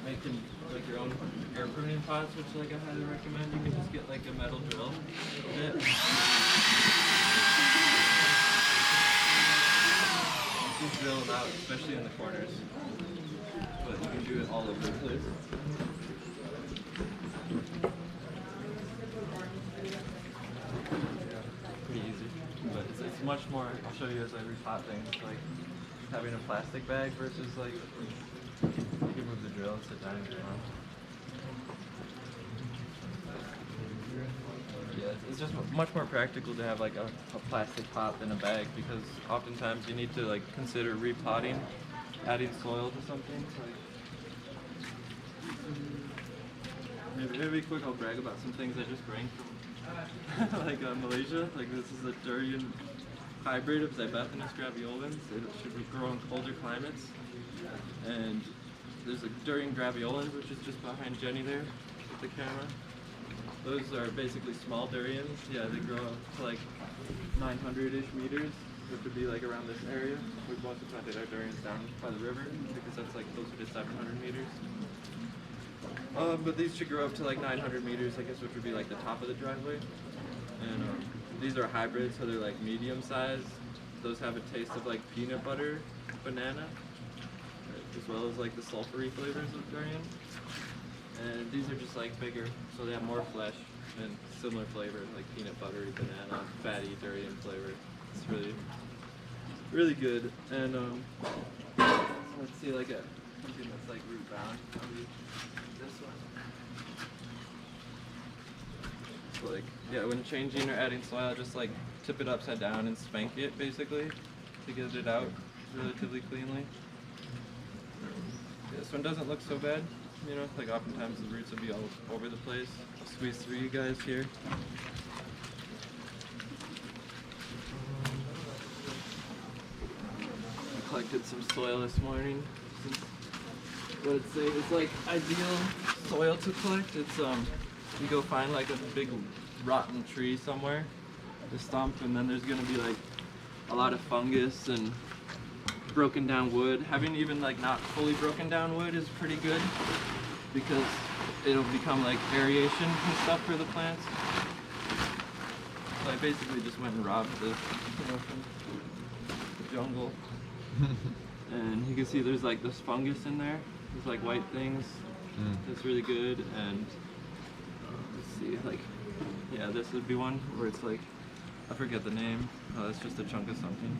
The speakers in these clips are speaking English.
making like your own air pruning pots, which like I highly recommend. You can just get like a metal drill. Just drill them out, especially in the corners. But you can do it all over the place. Pretty easy. But it's much more, I'll show you as I repot things, like having a plastic bag versus like, you can move the drill and sit down if you want. Yeah, it's just much more practical to have like a plastic pot than a bag, because oftentimes you need to like consider repotting, adding soil to something. Like, maybe quick, I'll brag about some things I just bring from like Malaysia. Like this is a durian hybrid of Zibethanus graveolens. It should grow in colder climates. And there's a durian graveolens, which is just behind Jenny there with the camera. Those are basically small durians. Yeah, they grow to like 900-ish meters, which would be like around this area. We've mostly planted our durians down by the river because that's like closer to 700 meters. But these should grow up to like 900 meters, I guess, which would be like the top of the driveway. And these are hybrids, so they're like medium sized. Those have a taste of like peanut butter, banana, as well as like the sulfury flavors of durian. And these are just like bigger, so they have more flesh and similar flavor, like peanut buttery, banana, fatty durian flavor. It's really, really good. And let's see, like something that's like root bound. Probably this one. So like, yeah, when changing or adding soil, just like tip it upside down and spank it basically to get it out relatively cleanly. This one doesn't look so bad. You know, like oftentimes the roots will be all over the place. I'll squeeze through you guys here. I collected some soil this morning. What it's saying is like ideal soil to collect. It's you go find like a big rotten tree somewhere, the stump, and then there's gonna be like a lot of fungus and broken down wood. Having even like not fully broken down wood is pretty good, because it'll become like aeration and stuff for the plants. So I basically just went and robbed this, you know, from the jungle. And you can see there's like this fungus in there. There's like white things. That's really good. And let's see, like, yeah, this would be one where it's like, I forget the name. Oh, it's just a chunk of something.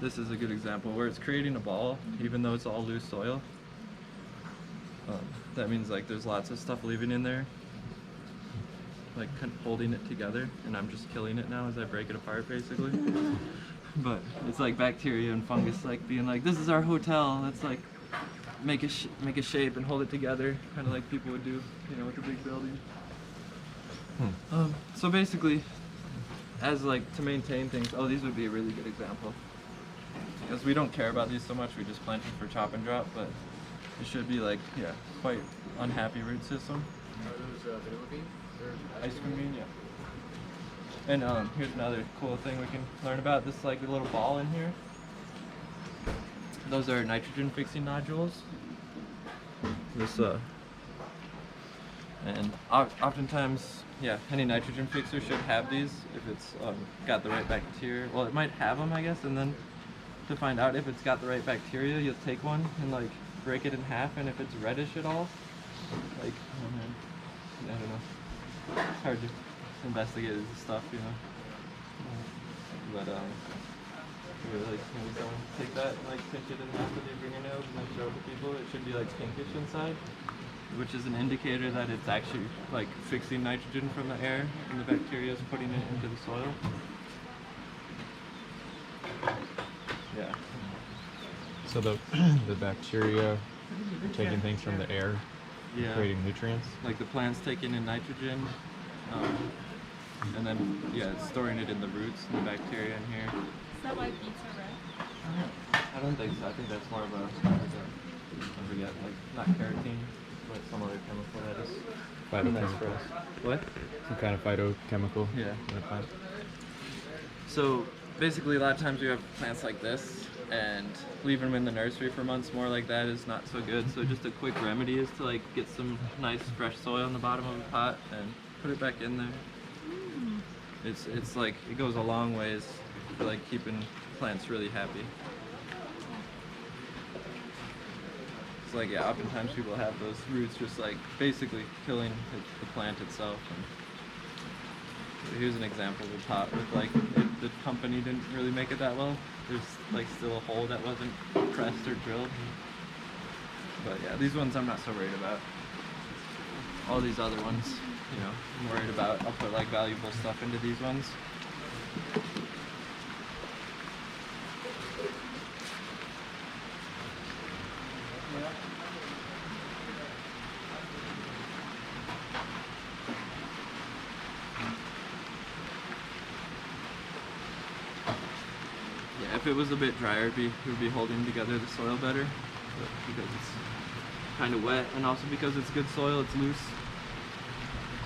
This is a good example where it's creating a ball, even though it's all loose soil. That means like there's lots of stuff living in there, like holding it together, and I'm just killing it now as I break it apart basically. But it's like bacteria and fungus like being like, this is our hotel, let's like make a shape and hold it together, kind of like people would do, you know, with a big building. So basically, as like to maintain things, oh, these would be a really good example. Because we don't care about these so much, we just plant them for chop and drop, but it should be like, yeah, quite unhappy root system. Are those vanilla beans? Ice cream bean, yeah. And here's another cool thing we can learn about. This like a little ball in here. Those are nitrogen fixing nodules. This and oftentimes, yeah, any nitrogen fixer should have these if it's got the right bacteria. Well, it might have them, I guess, and then to find out if it's got the right bacteria, you'll take one and like break it in half, and if it's reddish at all, like, oh man, I don't know. It's hard to investigate this stuff, you know. But you really, someone take that and like pinch it in half with your fingernails and then show it to people. It should be like pinkish inside, which is an indicator that it's actually like fixing nitrogen from the air and the bacteria is putting it into the soil. Yeah. So the bacteria are taking things from the air, yeah, creating nutrients? Like the plant's taking in nitrogen, and then, yeah, it's storing it in the roots and the bacteria in here. Is that why beets are red? I don't think so. I think that's more of a, I forget, like, not carotene, but some other chemical that is nice for us. What? Some kind of phytochemical. Yeah. in the plant. So basically, a lot of times we have plants like this, and leaving them in the nursery for months more like that is not so good. So just a quick remedy is to like get some nice fresh soil in the bottom of a pot and put it back in there. It's like it goes a long ways for like keeping plants really happy. It's like, yeah, oftentimes people have those roots just like basically killing the plant itself. And so here's an example of a pot with like the company didn't really make it that well. There's like still a hole that wasn't pressed or drilled. But yeah, these ones I'm not so worried about. All these other ones, you know, I'm worried about. I'll put like valuable stuff into these ones. Yeah, if it was a bit drier, it would be holding together the soil better. But because it's kind of wet, and also because it's good soil, it's loose.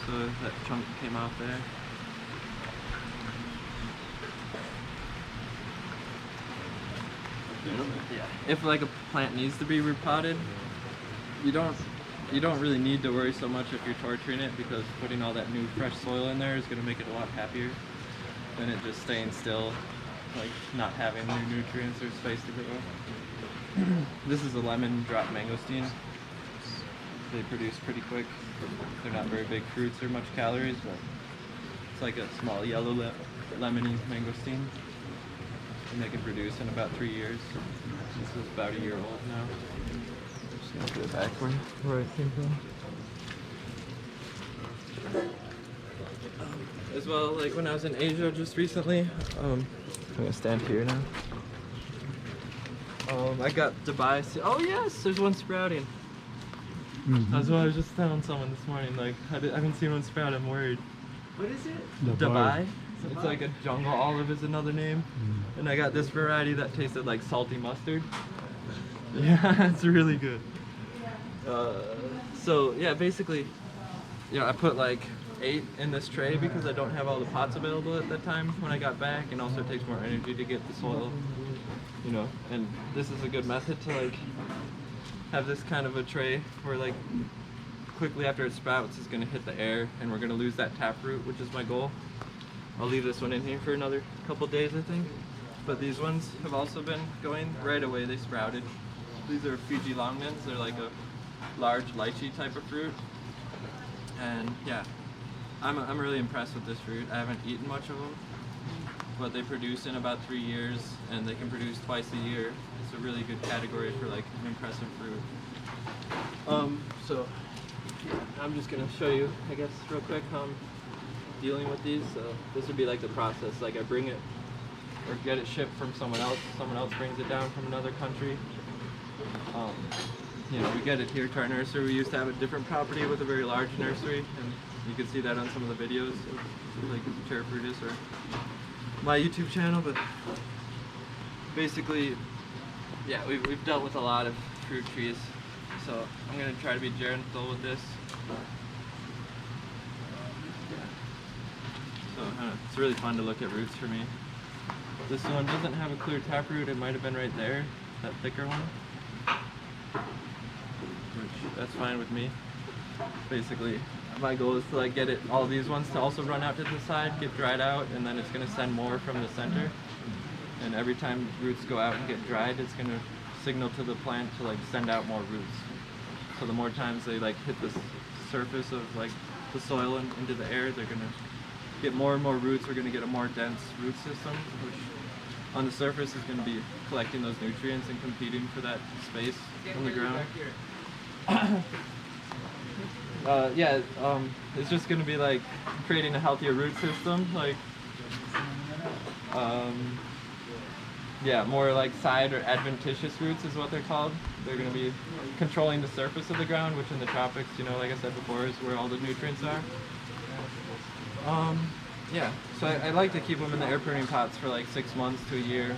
So that chunk came out there. Yeah, if like a plant needs to be repotted, you don't really need to worry so much if you're torturing it, because putting all that new fresh soil in there is going to make it a lot happier than it just staying still, like not having new nutrients or space to grow. This is a lemon drop mangosteen. They produce pretty quick. They're not very big fruits or much calories, but it's like a small yellow lemony mangosteen. And they can produce in about 3 years. This is about a year old now. I'm just gonna put it back where it came from. As well, like when I was in Asia just recently, I'm gonna stand here now. I got Dubai. Oh yes, there's one sprouting. That's what I was just telling someone this morning. Like I haven't seen one sprout. I'm worried. What is it? Dubai. It's like a jungle olive is another name. And I got this variety that tasted like salty mustard. Yeah, it's really good. So yeah, basically, you know, I put like 8 in this tray because I don't have all the pots available at that time when I got back, and also it takes more energy to get the soil, you know. And this is a good method to like have this kind of a tray where like quickly after it sprouts it's gonna hit the air and we're gonna lose that taproot, which is my goal. I'll leave this one in here for another couple days, I think. But these ones have also been going right away. They sprouted. These are Fiji longmans. They're like a large lychee type of fruit. And yeah, I'm really impressed with this fruit. I haven't eaten much of them, but they produce in about 3 years, and they can produce twice a year. It's a really good category for like an impressive fruit. So I'm just gonna show you, I guess, real quick how I'm dealing with these. So this would be like the process. Like I bring it or get it shipped from someone else. Someone else brings it down from another country. You know, we get it here to our nursery. We used to have a different property with a very large nursery, and you can see that on some of the videos of like cherry fruitus or my YouTube channel. But basically, yeah, we've dealt with a lot of fruit trees, so I'm gonna try to be gentle with this. So it's really fun to look at roots for me. This one doesn't have a clear taproot. It might have been right there, that thicker one. Which, that's fine with me. Basically, my goal is to like get it, all these ones to also run out to the side, get dried out, and then it's gonna send more from the center. And every time roots go out and get dried, it's gonna signal to the plant to like send out more roots. So the more times they like hit the surface of like the soil and into the air, they're gonna get more and more roots. We're gonna get a more dense root system, which on the surface is gonna be collecting those nutrients and competing for that space on the ground. It's just gonna be like creating a healthier root system, like more like side or adventitious roots is what they're called. They're gonna be controlling the surface of the ground, which in the tropics, you know, like I said before, is where all the nutrients are. So I like to keep them in the air pruning pots for like 6 months to a year.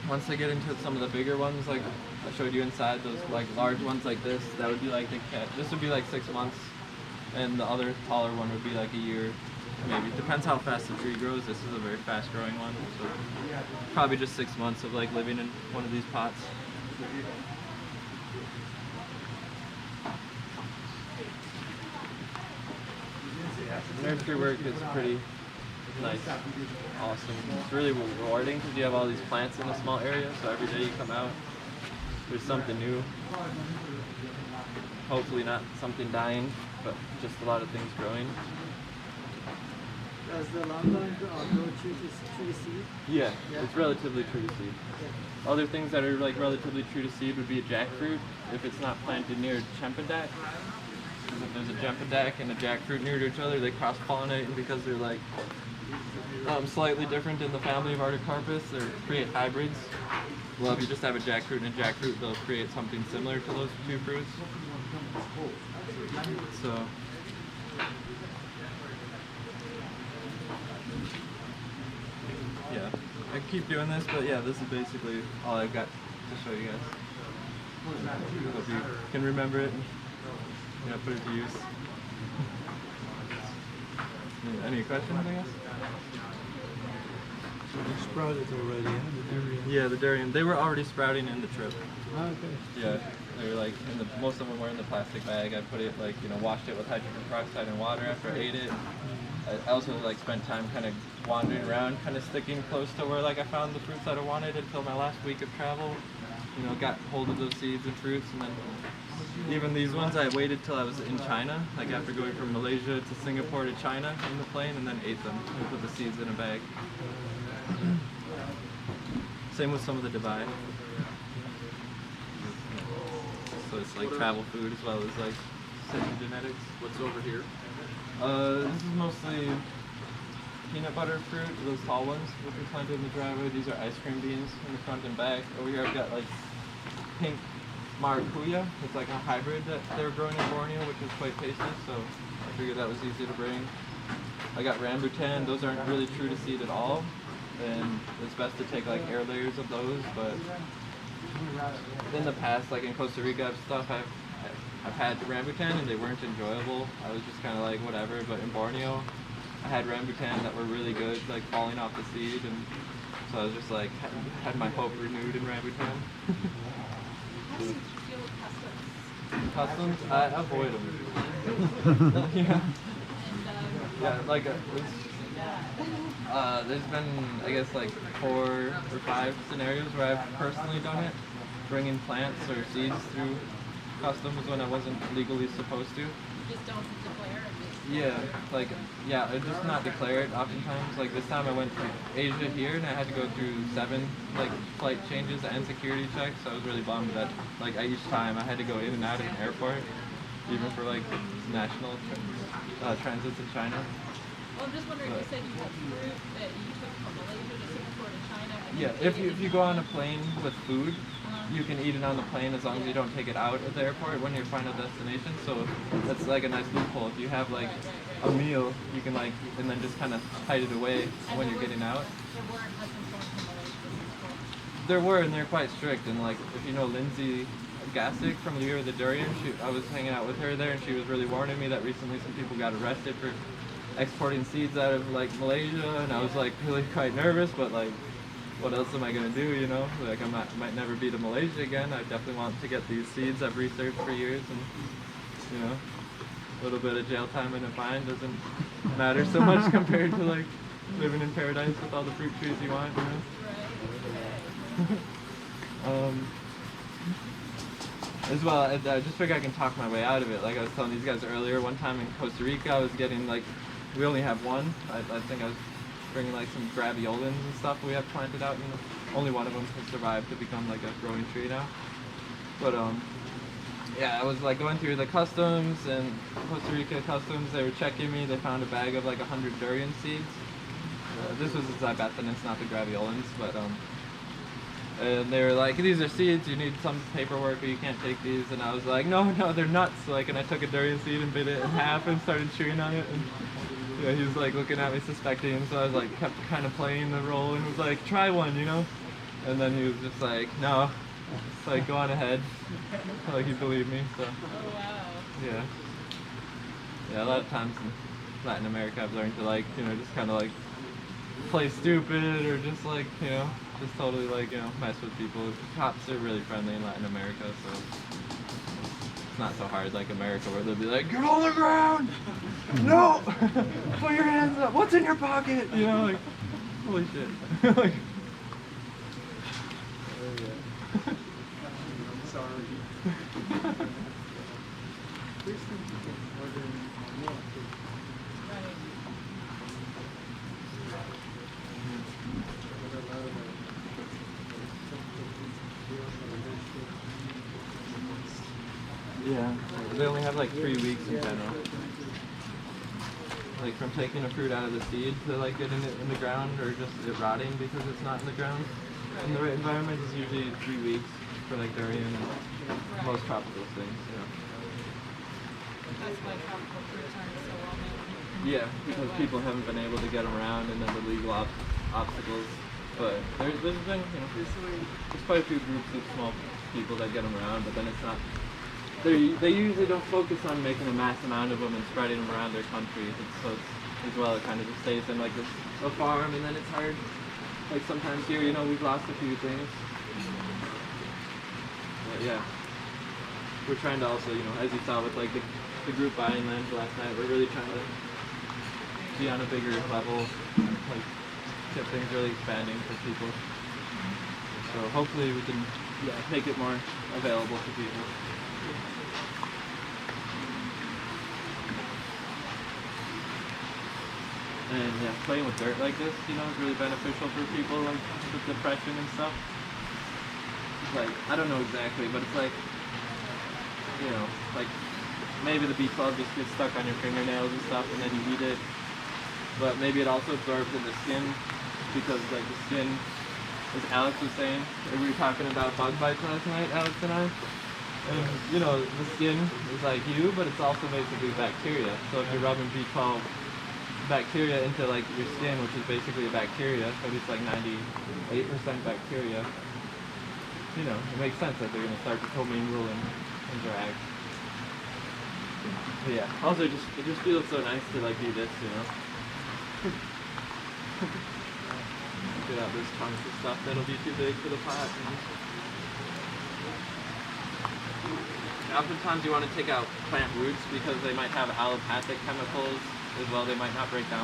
Once they get into some of the bigger ones, like I showed you inside, those like large ones like this, that would be like this would be like 6 months, and the other taller one would be like a year. maybe. Depends how fast the tree grows. This is a very fast growing one, so probably just 6 months of like living in one of these pots. Nursery work is pretty nice, awesome. It's really rewarding because you have all these plants in a small area, so every day you come out, there's something new. Hopefully not something dying, but just a lot of things growing. Does the lamb grow true to seed? Yeah, it's relatively true to seed. Other things that are like relatively true to seed would be a jackfruit if it's not planted near Chempedak. If there's a Jempedak and a jackfruit near to each other, they cross-pollinate, and because they're like slightly different in the family of Artocarpus, they create hybrids. Well, if you just have a jackfruit and a jackfruit, they'll create something similar to those two fruits. So, yeah, I keep doing this, but yeah, this is basically all I've got to show you guys. Hope you can remember it. Yeah, put it to use. Any questions, I guess? They sprouted already, huh? The durian. Yeah, the durian. They were already sprouting in the trip. Ah, okay. Yeah, they were like, most of them were in the plastic bag. I put it like, washed it with hydrogen peroxide and water after I ate it. I also like spent time kind of wandering around, kind of sticking close to where like I found the fruits that I wanted until my last week of travel. Got hold of those seeds and fruits, and then even these ones I waited till I was in China, like after going from Malaysia to Singapore to China in the plane, and then ate them and put the seeds in a bag. Same with some of the Dubai. So it's like travel food as well as like certain genetics. What's over here? This is mostly peanut butter fruit, those tall ones which we planted in the driveway. These are ice cream beans in the front and back. Over here I've got like pink maracuya. It's like a hybrid that they're growing in Borneo, which is quite tasty, so I figured that was easy to bring. I got rambutan. Those aren't really true to seed at all, and it's best to take like air layers of those, but in the past, like in Costa Rica I've had rambutan and they weren't enjoyable. I was just kind of like whatever, but in Borneo I had rambutan that were really good, like falling off the seed, and so I was just like had my hope renewed in rambutan. How do you feel with customs? Customs, I avoid them. Yeah. And, Yeah, like there's been, I guess, like 4 or 5 scenarios where I've personally done it, bringing plants or seeds through customs when I wasn't legally supposed to. you just don't declare it. I just not declare it oftentimes. Like this time I went from Asia here and I had to go through 7 like flight changes and security checks. So I was really bummed that like each time I had to go in and out of an airport, even for like national transits in China. Well, I'm just wondering, you said you took fruit that you took from Malaysia to Singapore to China. And Yeah, if you go on a plane with food, you can eat it on the plane as long as you don't take it out at the airport when your final destination. So that's like a nice loophole. If you have like a meal, you can like, and then just kind of hide it away when you're getting out. There weren't husbands going from Malaysia to Singapore. There were, and they're quite strict. And like, if you know Lindsay Gassick from the Year of the Durian, I was hanging out with her there, and she was really warning me that recently some people got arrested for exporting seeds out of like Malaysia, and I was like really quite nervous, but like, what else am I gonna do, you know? Like might never be to Malaysia again. I definitely want to get these seeds I've researched for years, and you know, a little bit of jail time and a fine doesn't matter so much compared to like living in paradise with all the fruit trees you want, you know? As well, I just figure I can talk my way out of it. Like I was telling these guys earlier, one time in Costa Rica I was getting like, we only have one. I think I was bringing like some graviolins and stuff we have planted out, only one of them has survived to become like a growing tree now. But yeah, I was like going through the customs, and Costa Rica customs, they were checking me. They found a bag of like 100 durian seeds. This was the Zybathanus, not the graviolins, but and they were like, these are seeds, you need some paperwork or you can't take these. And I was like, no, they're nuts. Like, and I took a durian seed and bit it in half and started chewing on it. And yeah, he was like looking at me suspecting, and so I was like kept kind of playing the role and was like, try one, you know? And then he was just like, no, it's like, go on ahead. Like he believed me, so Oh, wow. yeah. Yeah, a lot of times Latin America, I've learned to like, you know, just kind of like play stupid or just like, you know, just totally like, you know, mess with people. Cops are really friendly in Latin America, so it's not so hard like America where they'll be like, get on the ground! No! Put your hands up! What's in your pocket? You know, like, holy shit. Like, yeah, they only have like 3 weeks in general. Like from taking a fruit out of the seed to like getting it in the ground or just it rotting because it's not in the ground. In the right environment is usually 3 weeks for like durian and most tropical things, yeah. That's why tropical fruits aren't so well known. Yeah, because people haven't been able to get them around and then the legal obstacles. But there's been, you know, there's quite a few groups of small people that get them around, but then it's not. They usually don't focus on making a mass amount of them and spreading them around their country. As well, it kind of just stays in like a farm, and then it's hard. Like sometimes here, you know, we've lost a few things. But yeah, we're trying to also, you know, as you saw with like the group buying land last night, we're really trying to be on a bigger level, like get things really expanding for people. So hopefully we can make it more available to people. And yeah, playing with dirt like this, you know, is really beneficial for people like with depression and stuff. Like, I don't know exactly, but it's like, you know, like maybe the B12 just gets stuck on your fingernails and stuff and then you eat it. But maybe it also absorbs in the skin because like the skin, as Alex was saying, we were talking about bug bites last night, Alex and I. And you know, the skin is like you, but it's also basically bacteria. So if you're rubbing B12 bacteria into like your skin, which is basically a bacteria, but it's like 98% bacteria, you know, it makes sense that they're going to start to commingle and interact. But yeah, also it just feels so nice to like do this, you know. Get out this chunks of stuff that'll be too big for the pot. Oftentimes you want to take out plant roots because they might have allopathic chemicals as well. They might not break down